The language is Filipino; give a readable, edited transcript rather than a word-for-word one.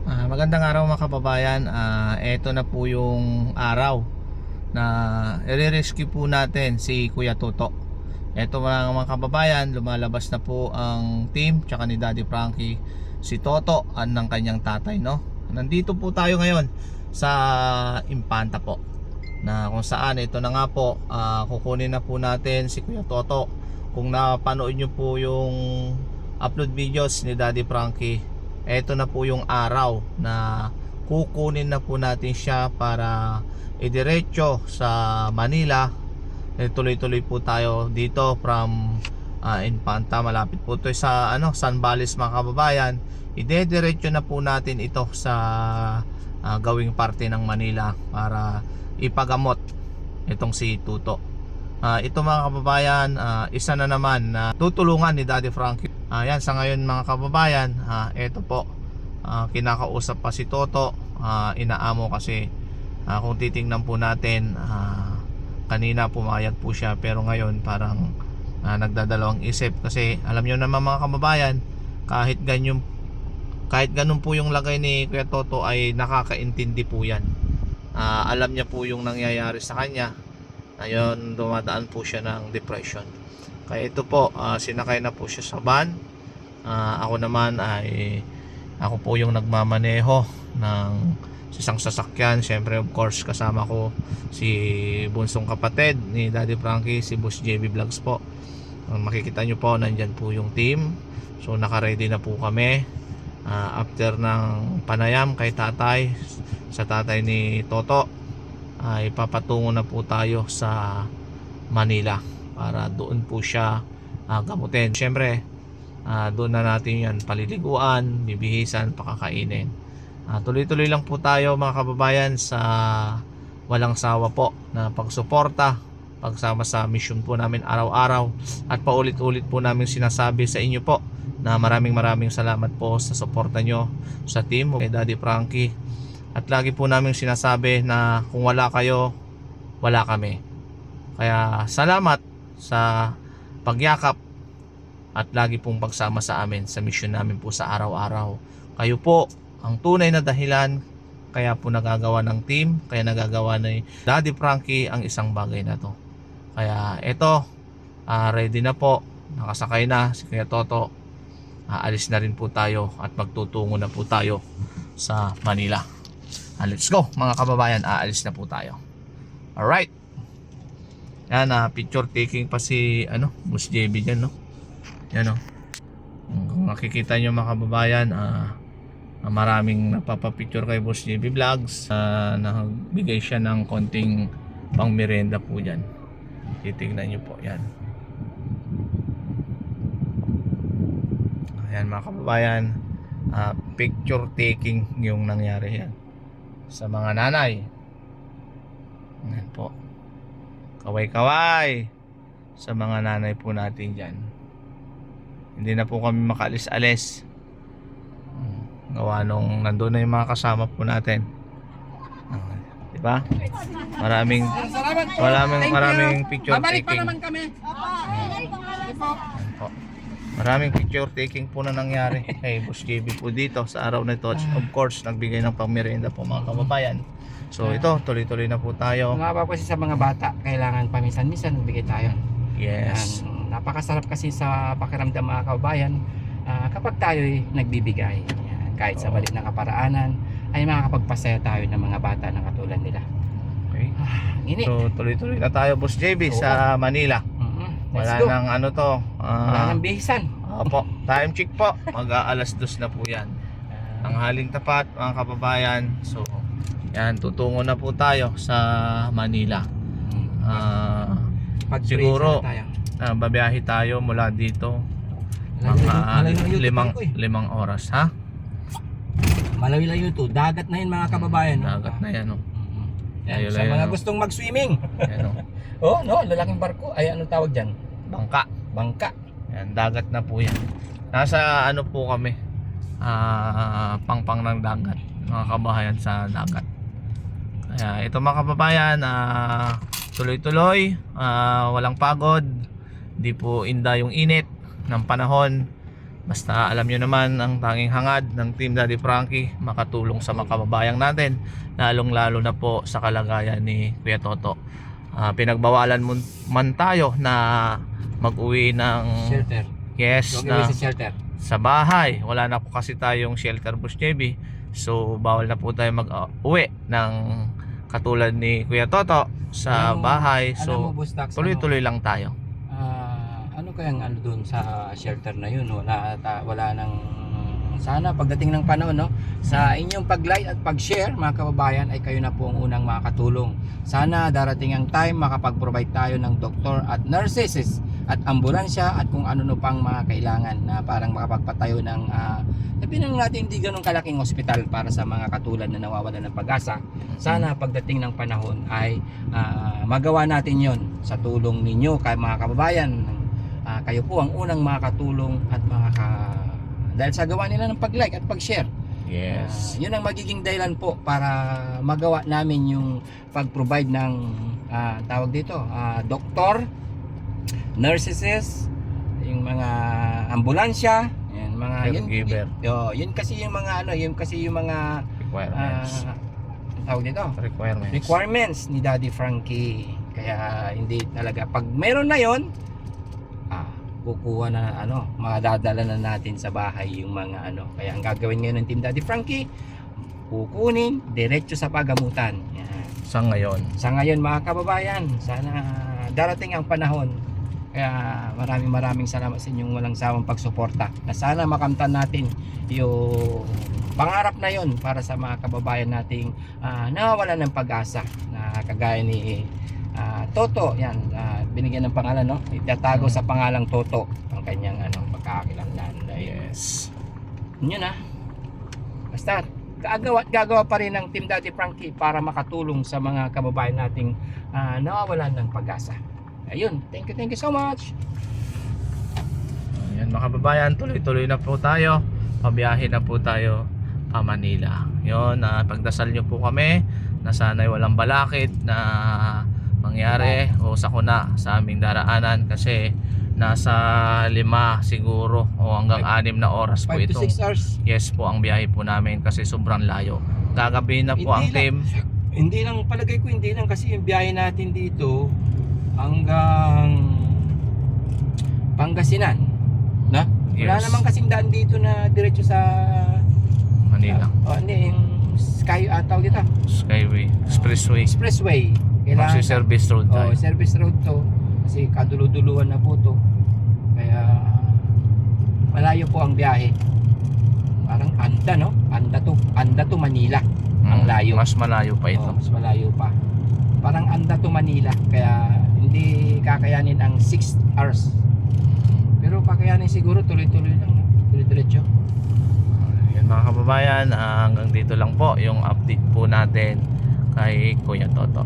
Magandang araw mga kababayan. Ito na po yung araw na i-rescue po natin si Kuya Toto. Ito mga kababayan, lumalabas na po ang team tsaka ni Daddy Frankie si Toto at ng kanyang tatay, no? Nandito po tayo ngayon sa Impanta po, na kung saan ito na nga po, kukunin na po natin si Kuya Toto. Kung napanood nyo po yung upload videos ni Daddy Frankie, eto na po yung araw na kukunin na po natin siya para idiretso sa Manila. Tuloy-tuloy po tayo dito from Infanta. Malapit po ito sa San Balis mga kababayan. Idediretso na po natin ito sa gawing parte ng Manila para ipagamot itong si Tuto. Ito mga kababayan, isa na naman na tutulungan ni Daddy Frankie. Yan, sa ngayon mga kababayan, ito po, kinakausap pa si Toto. Inaamo kasi kung titingnan po natin, kanina pumayag po siya, pero ngayon parang nagdadalawang isip. Kasi alam nyo naman mga kababayan, kahit ganun po yung lagay ni Kuya Toto ay nakakaintindi po yan. Alam niya po yung nangyayari sa kanya. Ayun, dumadaan po siya ng depression. Kaya ito po, sinakay na po siya sa van. Ako naman ay ako po yung nagmamaneho ng isang sasakyan. Siyempre of course kasama ko si bunsong kapatid ni Daddy Frankie, si Boss JB Vlogs po. Makikita nyo po, nandyan po yung team. So naka-ready na po kami. After ng panayam kay tatay, sa tatay ni Toto, ay papatungo na po tayo sa Manila para doon po siya gamutin. Siyempre doon na natin yan paliliguan, bibihisan, pakakainin. Tuloy-tuloy lang po tayo mga kababayan sa walang sawa po na pagsuporta, pagsama sa mission po namin araw-araw. At paulit-ulit po namin sinasabi sa inyo po na maraming salamat po sa suporta nyo sa team kay Daddy Frankie. At lagi po namin sinasabi na kung wala kayo, wala kami. Kaya salamat sa pagyakap at lagi pong pagsama sa amin sa mission namin po sa araw-araw. Kayo po ang tunay na dahilan kaya po nagagawa ng team, kaya nagagawa ni Daddy Frankie ang isang bagay na to. Kaya ito, ready na po, nakasakay na si Kuya Toto. Alis na rin po tayo at magtutungo na po tayo sa Manila. Let's go mga kababayan, aalis na po tayo. Alright. Yan, picture taking pa si Boss JB dyan, no? Yan, no? Kung makikita nyo mga kababayan, maraming napapapicture kay Boss JB Vlogs. Nagbigay siya ng konting pang merienda po dyan. Titignan nyo po, yan. Ayan mga kababayan, picture taking yung nangyari yan sa mga nanay. Ayan po, kaway-kaway sa mga nanay po natin dyan. Hindi na po kami makalis-alis, gawa nung nandun na yung mga kasama po natin. Diba? Maraming picture taking. Maraming picture taking po na nangyari kay Boss JB po dito sa araw na ito. Of course, nagbigay ng pangmerienda po mga kababayan. So ito, tuloy-tuloy na po tayo. Mga kasi sa mga bata, kailangan paminsan-minsan magbigay tayo. Yes. Napakasarap kasi sa pakiramdam mga kababayan kapag tayo nagbibigay. Yan, kahit sa balik na kaparaanan ay makakapagpasaya tayo ng mga bata na katulad nila. Okay. So tuloy-tuloy na tayo Boss JB sa Manila. Wala nang wala nang bihisan. Opo, time check po. Mag-aalas 2 na po yan. Ang haling tapat mga kababayan. So yan, tutungo na po tayo sa Manila. Siguro babiyahe tayo mula dito mga 5 oras, ha? Malayo-layo to. Dagat na yun mga kababayan. Dagat na yan, no? Yan, sa mga gustong mag-swimming. Yan, no? Oh, no, lalaking barko. Ay, anong tawag dyan? Bangka. Yan, dagat na po yan. Nasa po kami, pangpang ng dagat, mga kabahayan sa dagat. Kaya ito mga kababayan, tuloy-tuloy, walang pagod, di po inda yung init ng panahon. Basta alam nyo naman, ang tanging hangad ng Team Daddy Frankie makatulong sa mga kababayang natin, lalong lalo na po sa kalagayan ni Kuya Toto. Pinagbawalan man tayo na mag-uwi ng Shelter. yes Huwag na iwi sa shelter. sa bahay. Wala na po kasi tayong shelter, Boss JB. So bawal na po tayo mag-uwi ng katulad ni Kuya Toto sa bahay. So tuloy-tuloy lang tayo. Ano kayang ano doon sa shelter na yun? Wala nang sana pagdating ng panahon, no? Sa inyong pag-like at pag-share, mga kababayan, ay kayo na po ang unang makakatulong. Sana darating ang time makapag-provide tayo ng doktor at nurses at ambulansya at kung ano pang mga kailangan na parang makapagpatayo ng sabihin natin hindi ganun kalaking ospital para sa mga katulad na nawawalan ng pag-asa. Sana pagdating ng panahon ay magawa natin yon sa tulong ninyo kay mga kababayan. Kayo po ang unang makakatulong at dahil sa gawa nila ng pag-like at pag-share. Yes. Yun ang magiging dahilan po para magawa namin yung pag-provide ng tawag dito, doktor, nurses, yung mga ambulansya, yan mga Caregiver. yun kasi yung mga Requirements. tawag dito, requirements ni Daddy Frankie. Kaya hindi talaga pag meron na yon, kukuha na madadala na natin sa bahay yung mga kaya ang gagawin ngayon ng Team Daddy Frankie, kukunin diretso sa pagamutan. Yan. Sa ngayon mga kababayan, sana darating ang panahon. Kaya maraming salamat sa inyong walang sawang pagsuporta na sana makamtan natin yung pangarap na yon para sa mga kababayan nating nawawalan ng pag-asa na kagaya ni Toto. Yan, binigyan ng pangalan, no? Itatago sa pangalang Toto ang kanyang pagkakakilanlan. yes. Yun basta gagawa pa rin ng Team Daddy Frankie para makatulong sa mga kababayan nating nawawalan ng pag-asa. Ayun, thank you so much. Ayan mga kababayan, tuloy-tuloy na po tayo. Pabiyahe na po tayo pa Manila. Yun, pagdasal nyo po kami na sana'y walang balakid na mangyari o sakuna sa aming daraanan, kasi nasa 5 siguro o hanggang 6 na oras po 5 to itong 6 hours. yes po ang biyahe po namin kasi sobrang layo. Gagabi na po ang team. Hindi lang, palagay ko hindi lang kasi yung biyahe natin dito hanggang Pangasinan, na? Wala Yes. naman kasing daan dito na diretso sa Manila. Hindi, yung tawag dito, Skyway, expressway. Magsi-service road tayo. Service road to kasi kaduluduluan na po to. Kaya malayo po ang biyahe. Parang Anda to Manila. Ang layo. Mas malayo pa ito. Mas malayo pa. Parang Anda to Manila. Kaya hindi kakayanin ang 6 hours. Pero kakayanin siguro tuloy-tuloy lang. Diretso. Yan mga kababayan, hanggang dito lang po yung update po natin kay Kuya Toto.